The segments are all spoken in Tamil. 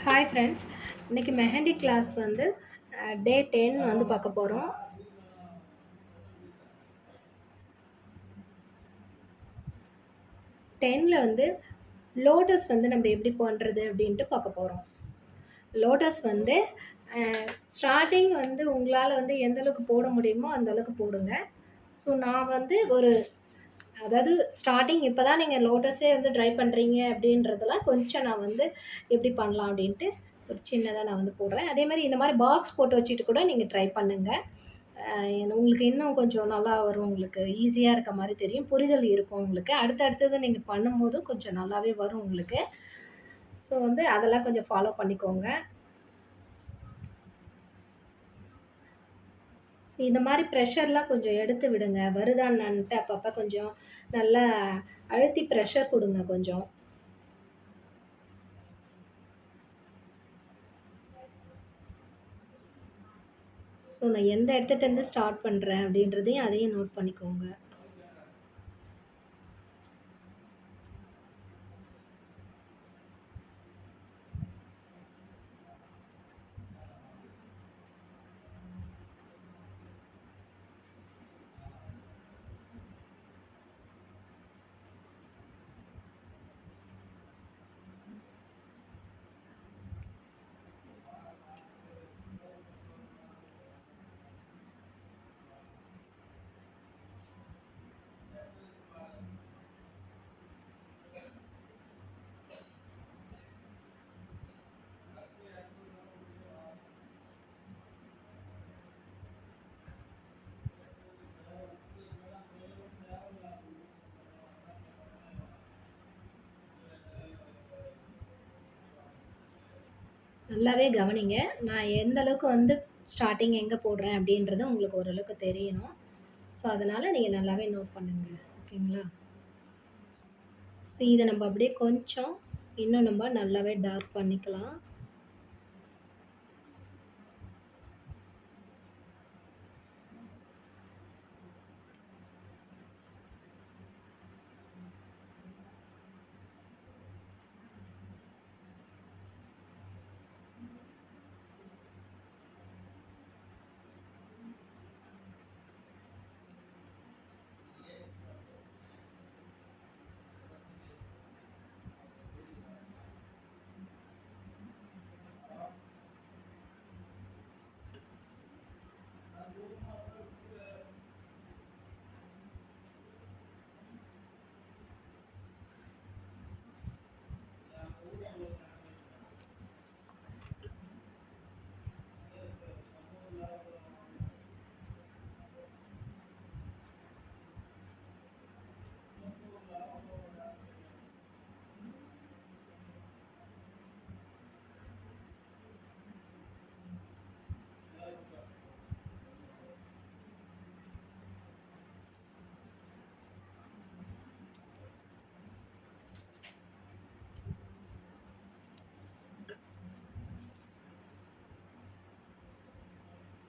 Hi friends. இன்னைக்கு மெஹந்தி கிளாஸ் வந்து டே 10 வந்து பார்க்க போறோம். 10ல வந்து லோட்டஸ் வந்து நம்ம எப்படி பண்றது அப்படின்ட்டு பார்க்க போறோம். லோட்டஸ் வந்து அ ஸ்டார்ட்டிங் வந்து உங்களால வந்து எந்த அளவுக்கு போட முடியுமோ அந்த அளவுக்கு போடுங்க. ஸோ நான் வந்து அதாவது ஸ்டார்ட்டிங் இப்ப தான் நீங்க லோட்டஸே வந்து ட்ரை பண்றீங்க அப்படின்றதுல கொஞ்சம் நான் வந்து எப்படி பண்ணலாம் அப்படின்ட்டு ஒரு சின்னதா நான் வந்து போடுறேன். அதேமாரி இந்த மாரி பாக்ஸ் போட்டு வச்சுட்டு கூட நீங்க ட்ரை பண்ணுங்க. உங்களுக்கு இன்னும் கொஞ்சம் நல்லா வரும். உங்களுக்கு ஈஸியா இருக்க மாரி தெரியும். புரிதல் இருக்கும் உங்களுக்கு. அடுத்தது நீங்க பண்ணும்போதும் கொஞ்சம் நல்லாவே வரும் உங்களுக்கு. ஸோ வந்து அதெல்லாம் கொஞ்சம் ஃபாலோ பண்ணிக்கோங்க. இந்த மாரி ப்ரெஷர்லாம் கொஞ்சம் எடுத்து விடுங்க. வருதா என்னான்ட்டு அப்பப்ப கொஞ்சம் நல்லா அழுத்தி ப்ரெஷர் குடுங்க கொஞ்சம். ஸோ நான் எந்த இடத்துட்டருந்து ஸ்டார்ட் பண்றேன் அப்படின்றதையும் அதையும் நோட் பண்ணிக்கோங்க. நல்லாவே கவனிங்க. நான் எந்த அளவுக்கு வந்து ஸ்டார்ட்டிங் எங்க போடுறேன் அப்படின்றது உங்களுக்கு ஓரளவுக்கு தெரியணும். ஸோ, அதனால நீங்க நல்லாவே நோட் பண்ணுங்க. ஓகேங்களா? ஸோ, இத நம்ம அப்படியே கொஞ்சம் இன்னும் நம்ம நல்லாவே டார்க் பண்ணிக்கலாம்.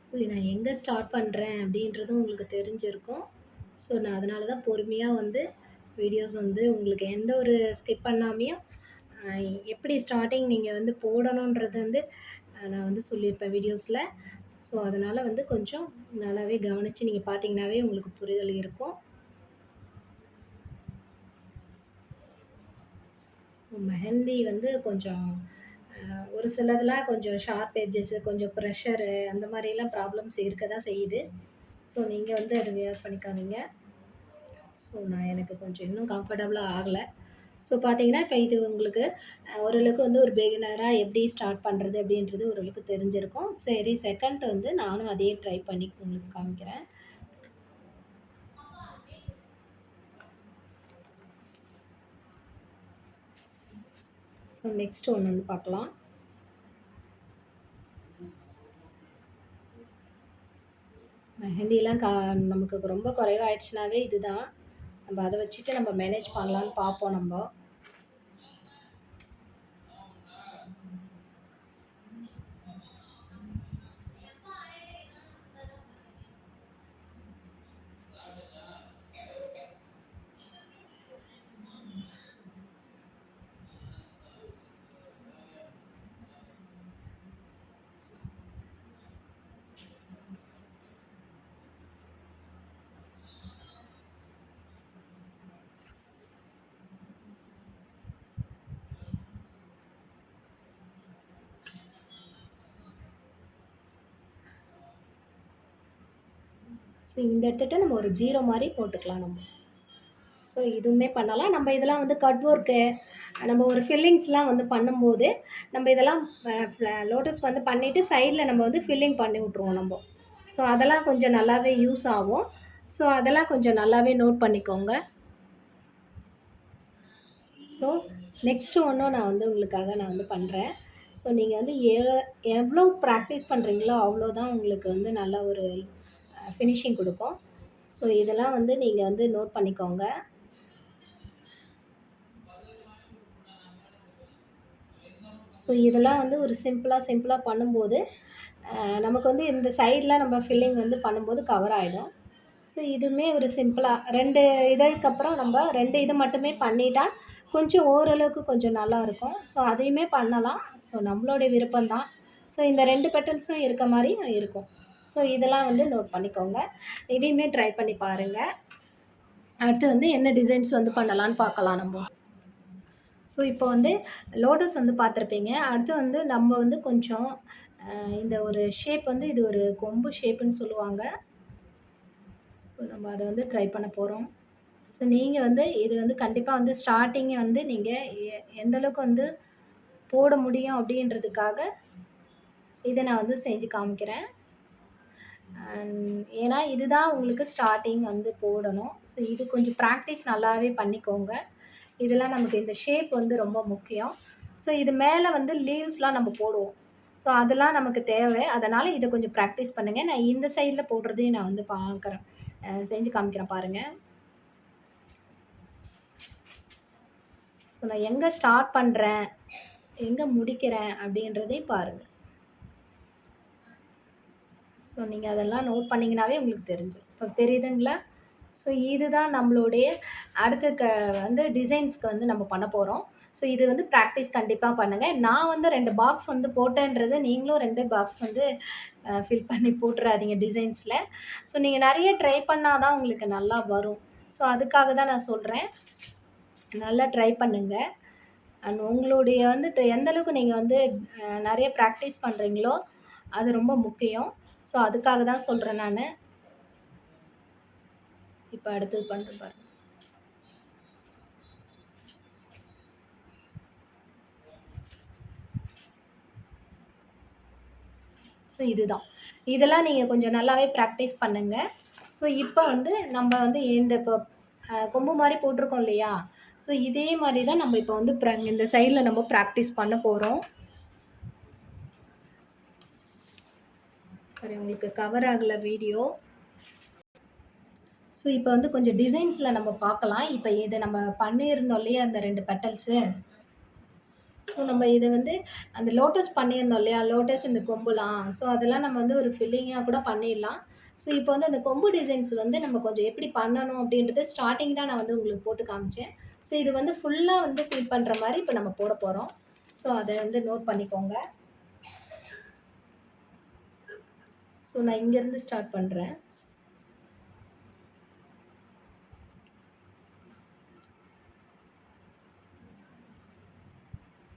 ஸோ, நான் எங்க ஸ்டார்ட் பண்றேன் அப்படின்றதும் உங்களுக்கு தெரிஞ்சிருக்கும். ஸோ, நான் அதனால தான் பொறுமையா வந்து வீடியோஸ் வந்து உங்களுக்கு எந்த ஒரு ஸ்கிப் பண்ணாமயும் அ எப்படி ஸ்டார்ட்டிங் நீங்க வந்து போடணுன்றது வந்து நான் வந்து சொல்லியிருப்பேன் வீடியோஸ்ல. ஸோ, அதனால வந்து கொஞ்சம் நல்லாவே கவனிச்சு நீங்க பார்த்தீங்கன்னாவே உங்களுக்கு புரிதல் இருக்கும். ஸோ, மெஹந்தி வந்து கொஞ்சம் ஒரு சிலதெல்லாம் கொஞ்சம் ஷார்ப் எட்ஜஸு, கொஞ்சம் ப்ரெஷரு அந்த மாரிலாம் ப்ராப்ளம்ஸ் இருக்க தான் செய்யுது. ஸோ, நீங்க வந்து அத வியர் பண்ணிக்காதீங்க. ஸோ, நான் எனக்கு கொஞ்சம் இன்னும் கம்ஃபர்டபுளா ஆகல. ஸோ, பார்த்தீங்கன்னா, இப்ப இது உங்களுக்கு ஓரளவுக்கு வந்து ஒரு பிகினரா எப்படி ஸ்டார்ட் பண்றது அப்படின்றது ஓரளவுக்கு தெரிஞ்சிருக்கும். சரி, செகண்ட் வந்து நானும் அதையே ட்ரை பண்ணி உங்களுக்கு காமிக்கிறேன். ஸோ, நெக்ஸ்ட் ஒண்ணு வந்து பார்க்கலாம். மெஹந்திலாம் நமக்கு ரொம்ப குறைவாயிடுச்சுனாவே இதுதான். நம்ம அத வச்சுட்டு நம்ம மேனேஜ் பண்ணலான்னு பார்ப்போம் நம்ப. ஸோ இந்த இடத்துட்ட நம்ம ஒரு 0 மாரி போட்டுக்கலாம் நம்ம. ஸோ இதுவுமே பண்ணலாம். நம்ம இதெல்லாம் வந்து கட் ஒர்க்கு, நம்ம ஒரு ஃபில்லிங்ஸ்லாம் வந்து பண்ணும்போது, நம்ம இதெல்லாம் லோட்டஸ் வந்து பண்ணிட்டு சைட்ல நம்ம வந்து ஃபில்லிங் பண்ணி விட்டுருவோம் நம்ப. ஸோ அதெல்லாம் கொஞ்சம் நல்லாவே யூஸ் ஆகும். ஸோ அதெல்லாம் கொஞ்சம் நல்லாவே நோட் பண்ணிக்கோங்க. ஸோ நெக்ஸ்ட்டு ஒன்றும் நான் வந்து உங்களுக்காக நான் வந்து பண்ணுறேன். ஸோ நீங்கள் வந்து எவ்வளோ ப்ராக்டிஸ் பண்ணுறீங்களோ, அவ்வளோதான் உங்களுக்கு வந்து நல்ல ஒரு ஃபினிஷிங் குடுக்கும். ஸோ இதெல்லாம் வந்து நீங்க வந்து நோட் பண்ணிக்கோங்க. ஸோ இதெல்லாம் வந்து ஒரு சிம்பிளா பண்ணும்போது, நமக்கு வந்து இந்த சைட்ல நம்ம ஃபில்லிங் வந்து பண்ணும்போது கவர் ஆயிடும். ஸோ இதுவுமே ஒரு சிம்பிளா 2 இதழுக்கு அப்புறம் நம்ம 2 இது மட்டுமே பண்ணிட்டா, கொஞ்சம் ஓரளவுக்கு கொஞ்சம் நல்லாயிருக்கும். ஸோ அதையுமே பண்ணலாம். ஸோ நம்மளுடைய விருப்பம் தான். ஸோ இந்த 2 பெட்டல்ஸும் இருக்க மாரி இருக்கும். ஸோ இதெல்லாம் வந்து நோட் பண்ணிக்கோங்க. இதையுமே ட்ரை பண்ணி பாருங்க. அடுத்து வந்து என்ன டிசைன்ஸ் வந்து பண்ணலான்னு பார்க்கலாம் நம்ப. ஸோ இப்போ வந்து லோட்டஸ் வந்து பார்த்துருப்பீங்க. அடுத்து வந்து நம்ம வந்து கொஞ்சம் இந்த ஒரு ஷேப் வந்து இது ஒரு கொம்பு ஷேப்புன்னு சொல்லுவாங்க. ஸோ நம்ம அத வந்து ட்ரை பண்ண போறோம். ஸோ நீங்க வந்து இது வந்து கண்டிப்பா வந்து ஸ்டார்ட்டிங்கே வந்து நீங்க எந்த அளவுக்கு வந்து போட முடியும் அப்படின்றதுக்காக, இத நான் வந்து செஞ்சு காமிக்கிறேன். ஏன்னா இதுதான் உங்களுக்கு ஸ்டார்ட்டிங் வந்து போடணும். ஸோ இது கொஞ்சம் ப்ராக்டிஸ் நல்லாவே பண்ணிக்கோங்க. இதெல்லாம் நமக்கு இந்த ஷேப் வந்து ரொம்ப முக்கியம். ஸோ இது மேல வந்து லீவ்ஸ்லாம் நம்ம போடுவோம். ஸோ அதெல்லாம் நமக்கு தேவை. அதனால இத கொஞ்சம் ப்ராக்டிஸ் பண்ணுங்க. நான் இந்த சைட்ல போடுறதையும் நான் வந்து பார்க்குறேன். செஞ்சு காமிக்கிறேன் பாருங்க. ஸோ நான் எங்க ஸ்டார்ட் பண்றேன், எங்க முடிக்கிறேன் அப்படின்றதையும் பாருங்க. ஸோ நீங்க அதெல்லாம் நோட் பண்ணீங்கனாவே உங்களுக்கு தெரிஞ்சிரும். இப்போ தெரியுதுங்களா? ஸோ இதுதான் நம்மளுடைய அடுத்த வந்து டிசைன்ஸ்க்கு வந்து நம்ம பண்ண போறோம். ஸோ இது வந்து ப்ராக்டிஸ் கண்டிப்பா பண்ணுங்க. நான் வந்து 2 பாக்ஸ் வந்து போட்டேன்றது நீங்களும் 2 பாக்ஸ் வந்து ஃபில் பண்ணி போட்டுறாதீங்க டிசைன்ஸ்ல. ஸோ நீங்க நெறைய ட்ரை பண்ணா தான் உங்களுக்கு நல்லா வரும். ஸோ அதுக்காக தான் நான் சொல்றேன். நல்லா ட்ரை பண்ணுங்க. அண்ட் உங்களுடைய வந்துட்டு எந்த அளவுக்கு நீங்க வந்து நெறைய ப்ராக்டிஸ் பண்றீங்களோ, அது ரொம்ப முக்கியம். ஸோ அதுக்காக தான் சொல்றேன் நானு. இப்ப அடுத்தது பண்றேன் பாருங்க. ஸோ இதுதான். இதெல்லாம் நீங்க கொஞ்சம் நல்லாவே ப்ராக்டிஸ் பண்ணுங்க. ஸோ இப்ப வந்து நம்ம வந்து இந்த இப்போ கொம்பு மாரி போட்டிருக்கோம் இல்லையா? ஸோ இதே மாரி தான் நம்ம இப்ப வந்து இந்த சைட்ல நம்ம ப்ராக்டிஸ் பண்ண போறோம். சரி உங்களுக்கு கவர் ஆகல வீடியோ. ஸோ இப்ப வந்து கொஞ்சம் டிசைன்ஸ்ல நம்ம பார்க்கலாம். இப்ப இத நம்ம பண்ணியிருந்தோம் இல்லையா? அந்த 2 பெட்டல்ஸு. ஸோ நம்ம இத வந்து அந்த லோட்டஸ் பண்ணியிருந்தோம் இல்லையா? லோட்டஸ் இந்த கொம்புலாம். ஸோ அதெல்லாம் நம்ம வந்து ஒரு ஃபில்லிங்கா கூட பண்ணிடலாம். ஸோ இப்போ வந்து அந்த கொம்பு டிசைன்ஸ் வந்து நம்ம கொஞ்சம் எப்படி பண்ணணும் அப்படின்றது ஸ்டார்ட்டிங் தான் நான் வந்து உங்களுக்கு போட்டு காமிச்சேன். ஸோ இது வந்து ஃபுல்லா வந்து ஃபில் பண்ற மாரி இப்ப நம்ம போட போறோம். ஸோ அத வந்து நோட் பண்ணிக்கோங்க. ஸோ நான் இங்கருந்து ஸ்டார்ட் பண்றேன்.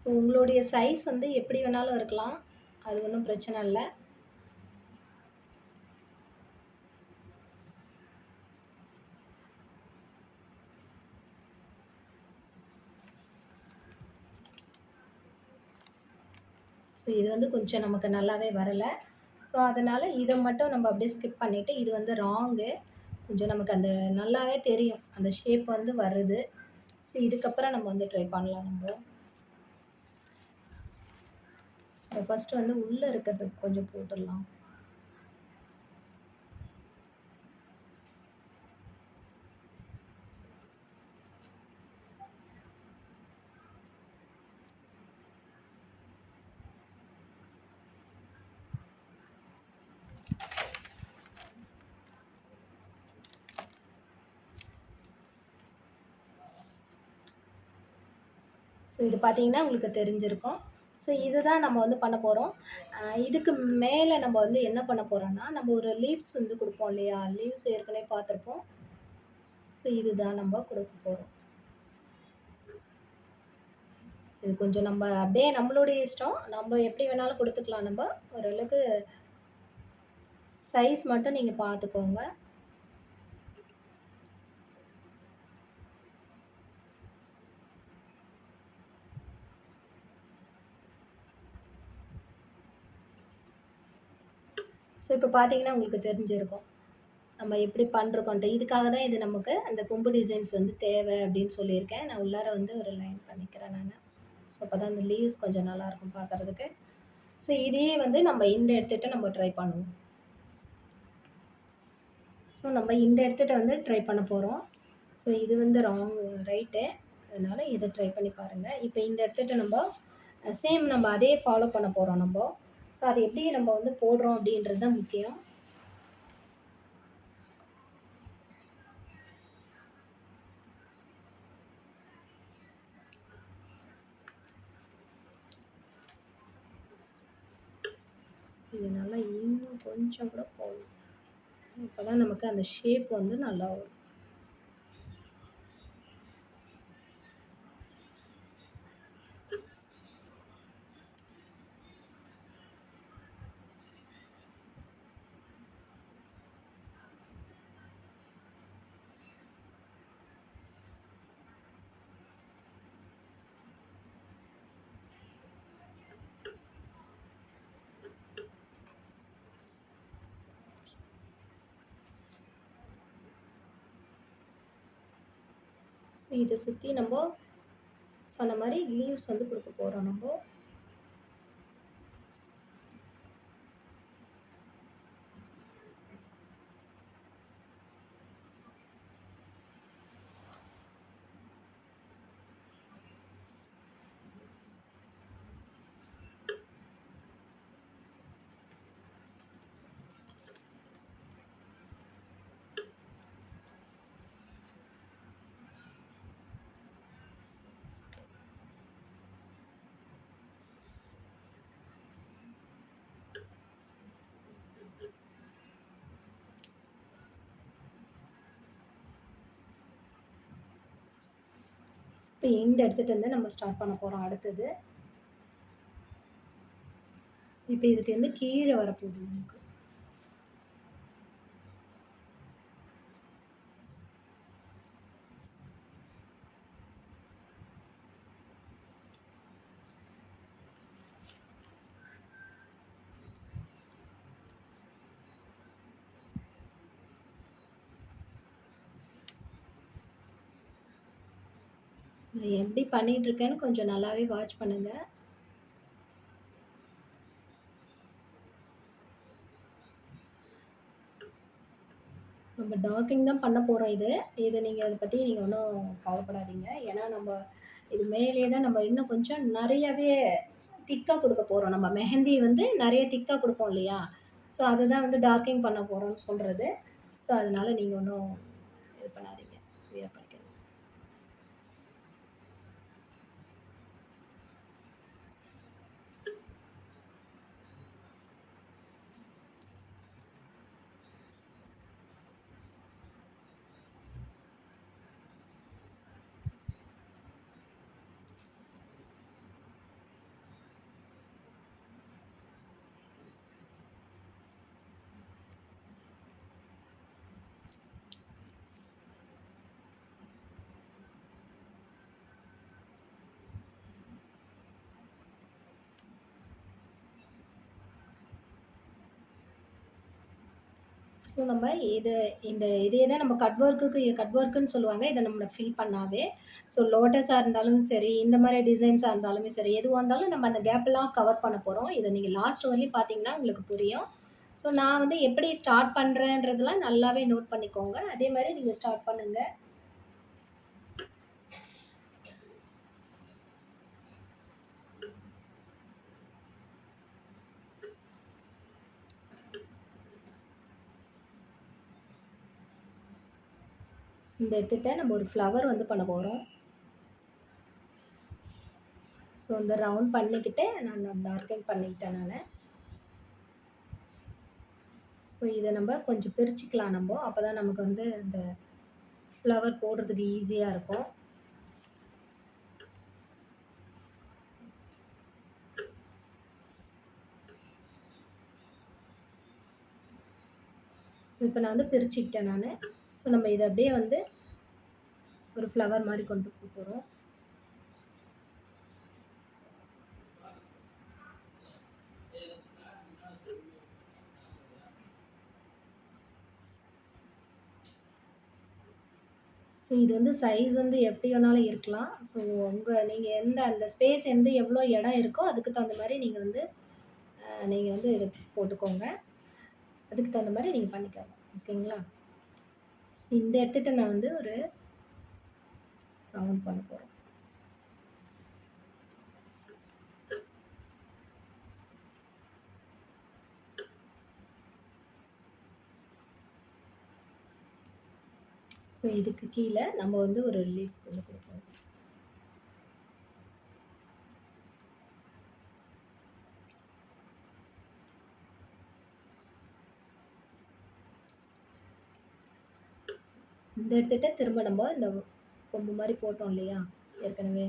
ஸோ உங்களுடைய சைஸ் வந்து எப்படி வேணாலும் இருக்கலாம். அது ஒண்ணும் பிரச்சனை இல்ல. ஸோ இது வந்து கொஞ்சம் நமக்கு நல்லாவே வரல. ஸோ அதனால இத மட்டும் நம்ம அப்படியே ஸ்கிப் பண்ணிட்டு, இது வந்து ராங்கு. கொஞ்சம் நமக்கு அந்த நல்லாவே தெரியும். அந்த ஷேப் வந்து வருது. ஸோ இதுக்கப்புறம் நம்ம வந்து ட்ரை பண்ணலாம் நம்ப. ஃபர்ஸ்ட்டு வந்து உள்ள இருக்கிறது கொஞ்சம் போட்டுடலாம். ஸோ இது பார்த்தீங்கன்னா உங்களுக்கு தெரிஞ்சிருக்கும். ஸோ இதுதான் நம்ம வந்து பண்ண போறோம். இதுக்கு மேல நம்ம வந்து என்ன பண்ண போறோம்னா, நம்ம ஒரு லீவ்ஸ் வந்து குடுப்போம் இல்லையா? லீவ்ஸ் ஏற்கனவே பார்த்துருப்போம். ஸோ இதுதான் நம்ம குடுக்க போறோம். இது கொஞ்சம் நம்ம அப்படியே நம்மளுடைய இஷ்டம். நம்ம எப்படி வேணாலும் குடுத்துக்கலாம் நம்ப. ஓரளவுக்கு சைஸ் மட்டும் நீங்க பார்த்துக்கோங்க. ஸோ இப்போ பார்த்தீங்கன்னா உங்களுக்கு தெரிஞ்சிருக்கும். நம்ம எப்படி பண்ணிருக்கோன்ட்டு. இதுக்காக தான் இது நமக்கு அந்த கொம்பு டிசைன்ஸ் வந்து தேவை அப்படின்னு சொல்லியிருக்கேன். நான் உள்ளார வந்து ஒரு லைன் பண்ணிக்கிறேன் நானு. ஸோ அப்பதான் அந்த லீவ்ஸ் கொஞ்சம் நல்லாயிருக்கும் பார்க்கறதுக்கு. ஸோ இதையே வந்து நம்ம இந்த இடத்துட்ட நம்ம ட்ரை பண்ணுவோம். ஸோ நம்ம இந்த இடத்துட்ட வந்து ட்ரை பண்ண போறோம். ஸோ இது வந்து ரைட்டு. அதனால இத ட்ரை பண்ணி பாருங்க. இப்ப இந்த இடத்துட்ட நம்ப சேம் நம்ம அதே ஃபாலோ பண்ண போறோம் நம்போ. ஸோ அது எப்படி நம்ம வந்து போடுறோம் அப்படின்றது தான் முக்கியம். இது நல்லா இன்னும் கொஞ்சம் கூட போடணும். அப்பதான் நமக்கு அந்த ஷேப் வந்து நல்லா வரும். ஸோ இத சுத்தி நம்ப சொன்ன மாரி லீவ்ஸ் வந்து குடுக்க போறோம் நம்போ. இப்ப இந்த இடத்துட்ட இருந்து நம்ம ஸ்டார்ட் பண்ண போறோம் அடுத்தது. இப்ப இதுக்கு வந்து கீழ வரப்போகுது நமக்கு. நான் எப்படி பண்ணிட்டு இருக்கேன்னு கொஞ்சம் நல்லாவே வாட்ச் பண்ணுங்க. நம்ம டார்க்கிங் தான் பண்ண போறோம் இது. இத நீங்க அத பத்தி நீங்க ஒண்ணும் கவலைப்படாதீங்க. ஏன்னா நம்ம இது மேலேயே தான் நம்ம இன்னும் கொஞ்சம் நெறையாவே திக்கா குடுக்க போறோம். நம்ம மெஹந்தி வந்து நெறைய திக்கா குடுப்போம் இல்லையா? ஸோ அதுதான் வந்து டார்க்கிங் பண்ண போறோம்ன்னு சொல்றது. ஸோ அதனால நீங்க ஒண்ணும் இது பண்ணாதீங்க. வியர் பண்ணிக்காதீங்க. ஸோ நம்ம இது இதே தான் நம்ம கட் ஒர்க்குன்னு சொல்லுவாங்க. இத நம்ம ஃபில் பண்ணாவே. ஸோ லோட்டஸா இருந்தாலும் சரி, இந்த மாரி டிசைன்ஸா இருந்தாலுமே சரி, எதுவா இருந்தாலும் நம்ம அந்த கேப்லாம் கவர் பண்ண போறோம். இத நீங்க லாஸ்ட் வரையும் பார்த்தீங்கன்னா உங்களுக்கு புரியும். ஸோ நான் வந்து எப்படி ஸ்டார்ட் பண்றேன்றதெல்லாம் நல்லாவே நோட் பண்ணிக்கோங்க. அதே மாரி நீங்க ஸ்டார்ட் பண்ணுங்க. இந்த இடத்துட்ட நம்ம ஒரு ஃப்ளவர் வந்து பண்ண போறோம். ஸோ இந்த ரவுண்ட் பண்ணிக்கிட்டு நான் டார்க்கன் பண்ணிக்கிட்டேன் நானு. ஸோ இத நம்ம கொஞ்சம் பிரிச்சுக்கலாம் நம்போ. அப்பதான் நமக்கு வந்து இந்த ஃப்ளவர் போடுறதுக்கு ஈஸியா இருக்கும். ஸோ இப்ப நான் வந்து பிரிச்சுக்கிட்டேன் நானு. ஸோ நம்ம இத அப்படியே வந்து ஒரு ஃப்ளவர் மாரி கொண்டு போறோம். ஸோ இது வந்து சைஸ் வந்து எப்படி வேணாலும் இருக்கலாம். ஸோ நீங்க எந்த அந்த ஸ்பேஸ் எந்த எவ்வளோ இடம் இருக்கோ, அதுக்கு தகுந்த மாரி நீங்க வந்து நீங்க வந்து இத போட்டுக்கோங்க. அதுக்கு தகுந்த மாரி நீங்க பண்ணிக்கோங்க. ஓகேங்களா? ஸோ இந்த இடத்துட்ட நான் வந்து ஒரு ரவுண்ட் பண்ண போறோம். ஸோ இதுக்கு கீழ நம்ம வந்து ஒரு லீஃப் வந்து குடுப்போம். இந்த எடுத்துட்டு திரும்ப நம்ம இந்த கொம்பு மாரி போட்டோம் இல்லையா? ஏற்கனவே.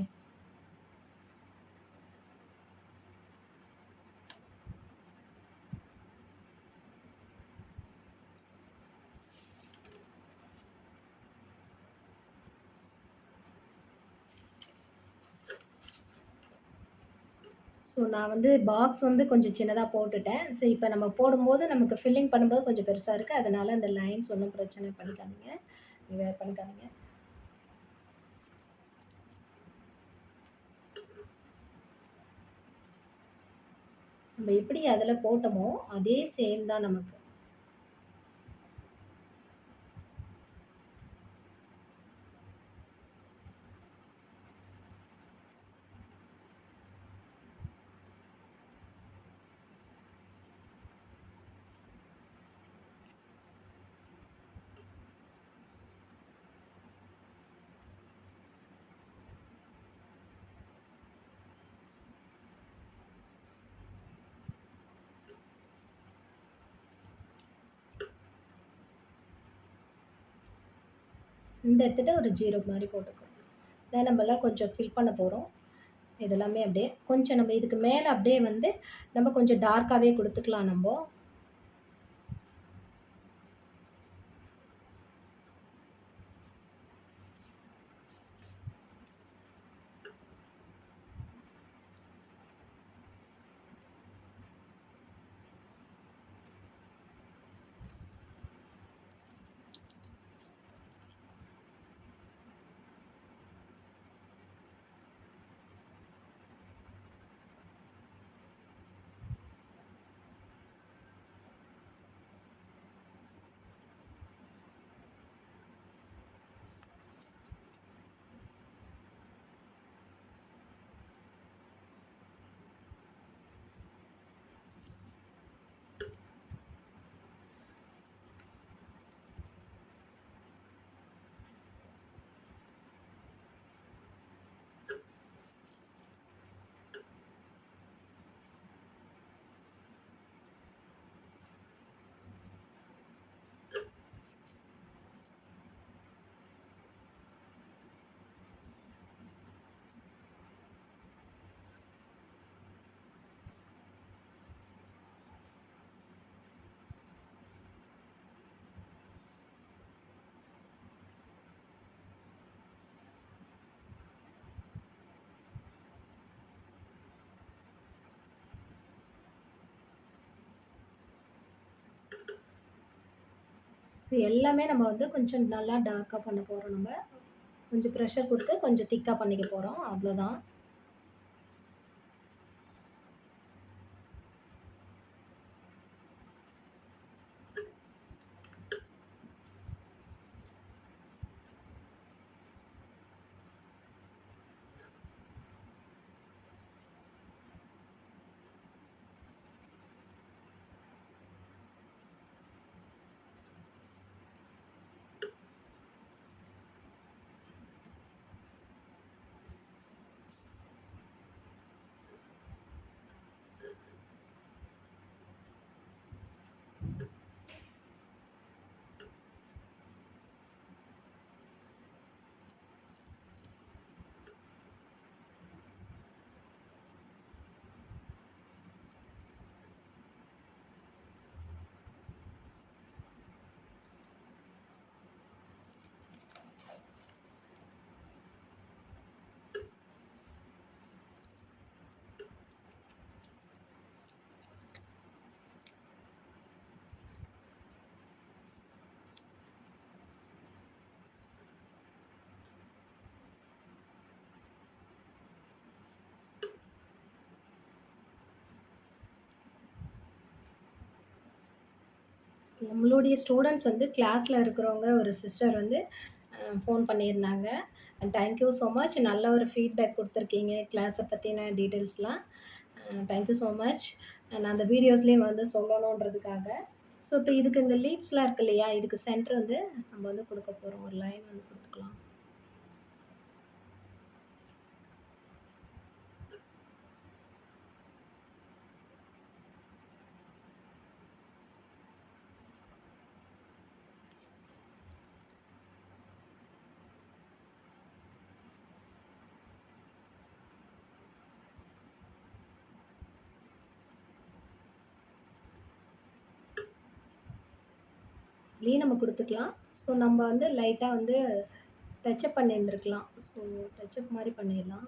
ஸோ நான் வந்து பாக்ஸ் வந்து கொஞ்சம் சின்னதா போட்டுட்டேன். ஸோ இப்ப நம்ம போடும்போது நமக்கு ஃபில்லிங் பண்ணும்போது கொஞ்சம் பெருசா இருக்கு. அதனால அந்த லைன்ஸ் ஒண்ணும் பிரச்சனை பண்ணிக்காதீங்க. நீங்க பண்ணிக்காதீங்க. நம்ம எப்படி அதுல போட்டோமோ, அதே சேம் தான் நமக்கு. இந்த இடத்துட்ட ஒரு 0 மாரி போட்டுக்கிறோம். இத நம்மலாம் கொஞ்சம் ஃபில் பண்ண போறோம். இதெல்லாமே அப்படியே கொஞ்சம் நம்ம இதுக்கு மேல அப்படியே வந்து நம்ம கொஞ்சம் டார்க்காவே குடுத்துக்கலாம் நம்போ. ஸோ எல்லாமே நம்ம வந்து கொஞ்சம் நல்லா டார்க்கா பண்ண போறோம் நம்ம. கொஞ்சம் பிரஷர் குடுத்து கொஞ்சம் திக்கா பண்ணிக்க போறோம். அவ்வளோதான். நம்மளுடைய ஸ்டூடண்ட்ஸ் வந்து கிளாஸ்ல இருக்கிறவங்க ஒரு சிஸ்டர் வந்து ஃபோன் பண்ணியிருந்தாங்க. Thank you so much. நல்ல ஒரு ஃபீட்பேக் குடுத்துருக்கீங்க. கிளாஸ பத்தின டீட்டெயில்ஸ்லாம். Thank you so much. நான் அந்த வீடியோஸ்லயும் வந்து சொல்லணுன்றதுக்காக. ஸோ, இப்ப இதுக்கு இந்த லீவ்ஸ்லாம் இருக்கு இல்லையா? இதுக்கு சென்டர் வந்து நம்ம வந்து குடுக்க போறோம். ஒரு லைன் வந்து குடுத்துக்கலாம். இதுலயே நம்ம குடுத்துக்கலாம். ஸோ, நம்ம வந்து லைட்டா வந்து டச்சப் பண்ணியிருந்திருக்கலாம். ஸோ, டச்சப் மாரி பண்ணிடலாம்.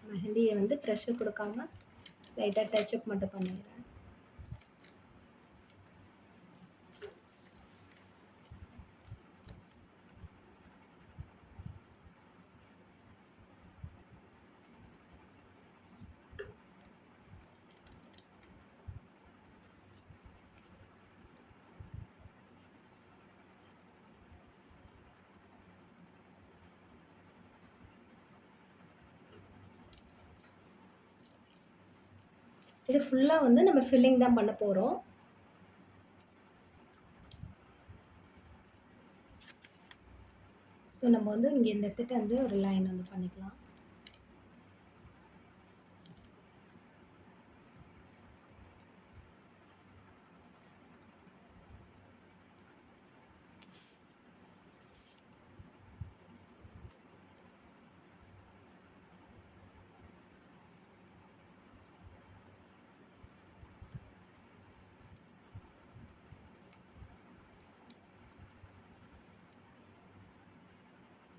மெஹந்திய வந்து ப்ரெஷர் குடுக்காம லைட்டா டச்சப் மட்டும் பண்ணிடுறேன். இது ஃபுல்லா வந்து நம்ம ஃபில்லிங் தான் பண்ண போறோம். ஸோ, நம்ம வந்து இங்க இந்த இடத்துட்ட வந்து ஒரு லைன் வந்து பண்ணிக்கலாம்.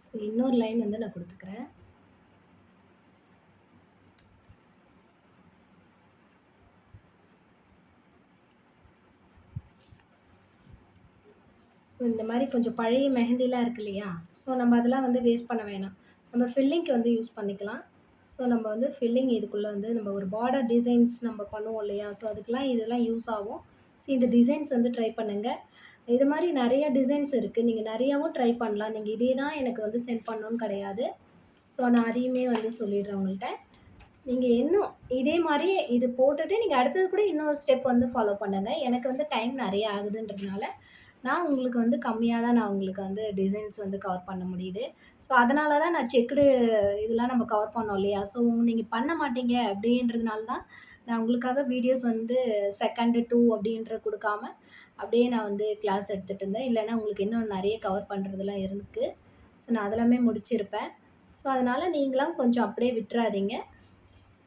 ஸோ, இன்னொரு லைன் வந்து நான் குடுத்துக்கிறேன். ஸோ, இந்த மாரி கொஞ்சம் பழைய மெஹந்திலாம் இருக்கு இல்லையா? ஸோ, நம்ம அதெல்லாம் வந்து வேஸ்ட் பண்ண வேணாம். நம்ம ஃபில்லிங்க்கு வந்து யூஸ் பண்ணிக்கலாம். ஸோ, நம்ம வந்து ஃபில்லிங் இதுக்குள்ள வந்து நம்ம ஒரு பார்டர் டிசைன்ஸ் நம்ம பண்ணுவோம் இல்லையா? ஸோ, அதுக்கெல்லாம் இதெல்லாம் யூஸ் ஆகும். ஸோ, இந்த டிசைன்ஸ் வந்து ட்ரை பண்ணுங்க. இது மாரி நெறைய டிசைன்ஸ் இருக்கு. நீங்க நெறையாவும் ட்ரை பண்ணலாம். நீங்க இதே தான் எனக்கு வந்து சென்ட் பண்ணணும்னு கிடையாது. ஸோ, நான் அதையுமே வந்து சொல்லிடுறேன் உங்கள்ட்ட. நீங்க இன்னும் இதே மாரி இது போட்டுட்டு நீங்க அடுத்தது கூட இன்னொரு ஸ்டெப் வந்து ஃபாலோ பண்ணுங்க. எனக்கு வந்து டைம் நெறைய ஆகுதுன்றதுனால, நான் உங்களுக்கு வந்து கம்மியா தான் நான் உங்களுக்கு வந்து டிசைன்ஸ் வந்து கவர் பண்ண முடியுது. ஸோ, அதனால தான் நான் செக்குடு இதெல்லாம் நம்ம கவர் பண்ணோம் இல்லையா? ஸோ, நீங்க பண்ண மாட்டீங்க அப்படின்றதுனால தான், நான் உங்களுக்காக வீடியோஸ் வந்து செகண்ட் 2 அப்படின்ற குடுக்காம, அப்படியே நான் வந்து கிளாஸ் எடுத்துட்டு இருந்தேன். இல்லன்னா உங்களுக்கு இன்னும் நெறைய கவர் பண்றதெல்லாம் இருக்கு. ஸோ, நான் அதெல்லாமே முடிச்சிருப்பேன். ஸோ, அதனால நீங்கலாம் கொஞ்சம் அப்படியே விட்டுறாதீங்க.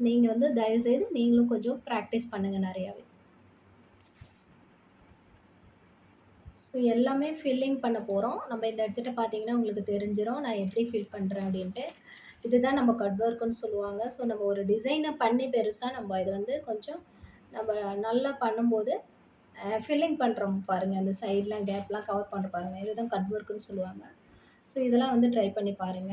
நீங்க வந்து தயவுசெய்து நீங்களும் கொஞ்சம் பிராக்டிஸ் பண்ணுங்க நெறையாவே. ஸோ எல்லாமே ஃபில்லிங் பண்ண போறோம். நம்ம இந்த இடத்துட்ட பார்த்தீங்கன்னா, உங்களுக்கு தெரிஞ்சிரும். நான் எப்படி ஃபில் பண்றேன் அப்படின்ட்டு. இதுதான் நம்ம கட் ஒர்க்குன்னு சொல்லுவாங்க. ஸோ நம்ம ஒரு டிசைன பண்ணி பெருசா நம்ம இத வந்து கொஞ்சம் நம்ம நல்லா பண்ணும்போது, ஃபில்லிங் பண்றோம் பாருங்க. அந்த சைட்லாம் கேப்லாம் கவர் பண்றோம் பாருங்க. இதுதான் கட் ஒர்க்குன்னு சொல்லுவாங்க. ஸோ இதெல்லாம் வந்து ட்ரை பண்ணி பாருங்க.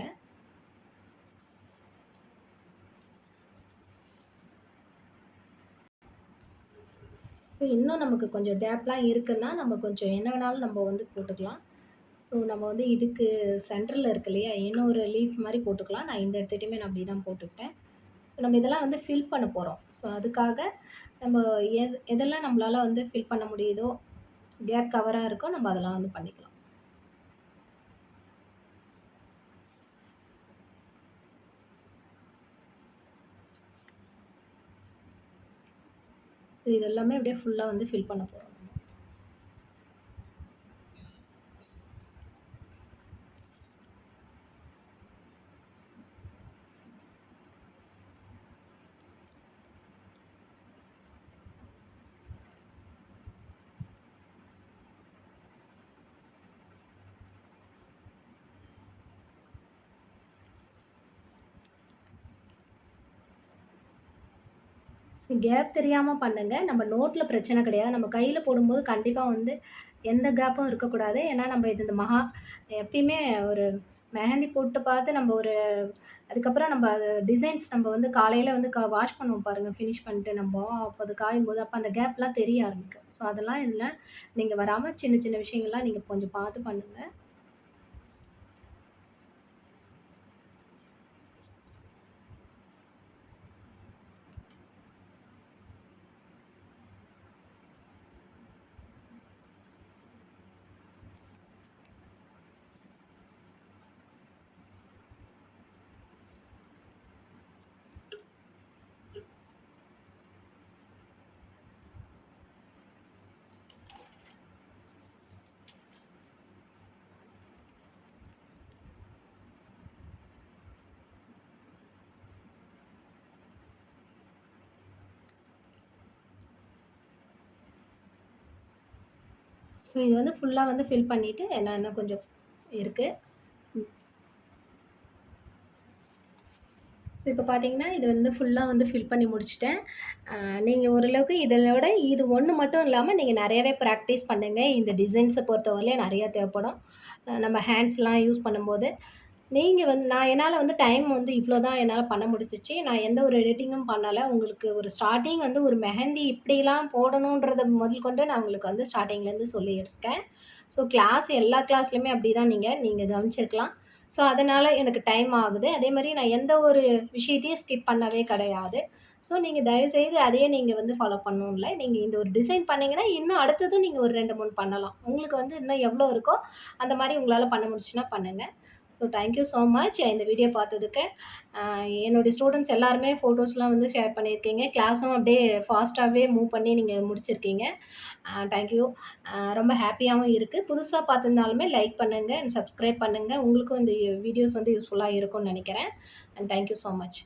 ஸோ இன்னும் நமக்கு கொஞ்சம் கேப்லாம் இருக்குன்னா, நம்ம கொஞ்சம் என்ன வேணாலும் நம்ம வந்து போட்டுக்கலாம். ஸோ நம்ம வந்து இதுக்கு சென்டர்ல இருக்கு இல்லையா? இன்னொரு லீஃப் மாரி போட்டுக்கலாம். நான் இந்த இடத்துட்டயுமே நான் அப்படி தான் போட்டுக்கிட்டேன். ஸோ நம்ம இதெல்லாம் வந்து ஃபில் பண்ண போறோம். ஸோ அதுக்காக நம்ம எதெல்லாம் நம்மளால வந்து ஃபில் பண்ண முடியுதோ, கேப் கவரா இருக்கோ, நம்ம அதெல்லாம் வந்து பண்ணிக்கலாம். ஸோ இது எல்லாமே அப்படியே ஃபுல்லா வந்து ஃபில் பண்ண போறோம். ஸோ கேப் தெரியாம பண்ணுங்க. நம்ம நோட்ல பிரச்சனை கிடையாது. நம்ம கையில போடும்போது கண்டிப்பா வந்து எந்த கேப்பும் இருக்கக்கூடாது. ஏன்னா நம்ம இது இந்த எப்பயுமே ஒரு மெஹந்தி போட்டு பார்த்து நம்ம ஒரு அதுக்கப்புறம் நம்ம அது டிசைன்ஸ் நம்ம வந்து காலையில வந்து வாஷ் பண்ணுவோம் பாருங்க, ஃபினிஷ் பண்ணிட்டு நம்போ. அப்ப அது காயும்போது, அப்ப அந்த கேப்லாம் தெரிய ஆரம்பிக்கும். ஸோ அதெல்லாம் இதுல நீங்க வராம சின்ன சின்ன விஷயங்கள்லாம் நீங்க கொஞ்சம் பார்த்து பண்ணுங்க. ஸோ இது வந்து ஃபுல்லா வந்து ஃபில் பண்ணிட்டு இன்னும் கொஞ்சம் இருக்கு. ஸோ இப்ப பார்த்தீங்கன்னா, இது வந்து ஃபுல்லா வந்து ஃபில் பண்ணி முடிச்சுட்டேன். நீங்க ஓரளவுக்கு இதோட இது ஒண்ணு மட்டும் இல்லாம நீங்க நெறையவே பிராக்டிஸ் பண்ணுங்க. இந்த டிசைன்ஸ பொறுத்தவரையிலும் நெறைய தேவைப்படும். நம்ம ஹேண்ட்ஸ்லாம் யூஸ் பண்ணும்போது. நீங்க வந்து என்னால வந்து டைம் வந்து இவ்ளோ தான் என்னால பண்ண முடிஞ்சுச்சு. நான் எந்த ஒரு எடிட்டிங்கும் பண்ணல. உங்களுக்கு ஒரு ஸ்டார்ட்டிங் வந்து ஒரு மெஹந்தி இப்படிலாம் போடணுன்றத முதல் கொண்டு நான் உங்களுக்கு வந்து ஸ்டார்ட்டிங்லேருந்து சொல்லியிருக்கேன். ஸோ எல்லா கிளாஸ்லயுமே அப்படிதான் நீங்க நீங்க கவனிச்சிருக்கலாம். ஸோ அதனால எனக்கு டைம் ஆகுது. அதேமாரி நான் எந்த ஒரு விஷயத்தையும் ஸ்கிப் பண்ணவே கிடையாது. ஸோ நீங்க தயவுசெய்து அதையே நீங்க வந்து ஃபாலோ பண்ணணும்னு இல்ல. நீங்க இந்த ஒரு டிசைன் பண்ணீங்கன்னா, இன்னும் அடுத்ததும் நீங்க ஒரு 2, 3 பண்ணலாம். உங்களுக்கு வந்து இன்னும் எவ்வளோ இருக்கோ, அந்த மாரி உங்களால பண்ண முடிஞ்சுச்சுன்னா பண்ணுங்க. So thank you so much இந்த வீடியோ பார்த்ததுக்கு. அ என்னுடைய ஸ்டூடண்ட்ஸ் எல்லாருமே ஃபோட்டோஸ்லாம் வந்து ஷேர் பண்ணியிருக்கீங்க. கிளாஸும் அப்படியே ஃபாஸ்ட்டாவே மூவ் பண்ணி நீங்க முடிச்சிருக்கீங்க. Thank you. ரொம்ப ஹேப்பியாவும் இருக்கு. புதுசா பார்த்திருந்தாலுமே லைக் பண்ணுங்க அண்ட் சப்ஸ்கிரைப் பண்ணுங்க. உங்களுக்கும் இந்த வீடியோஸ் வந்து யூஸ்ஃபுல்லா இருக்கும்னு நெனைக்கிறேன். And thank you so much.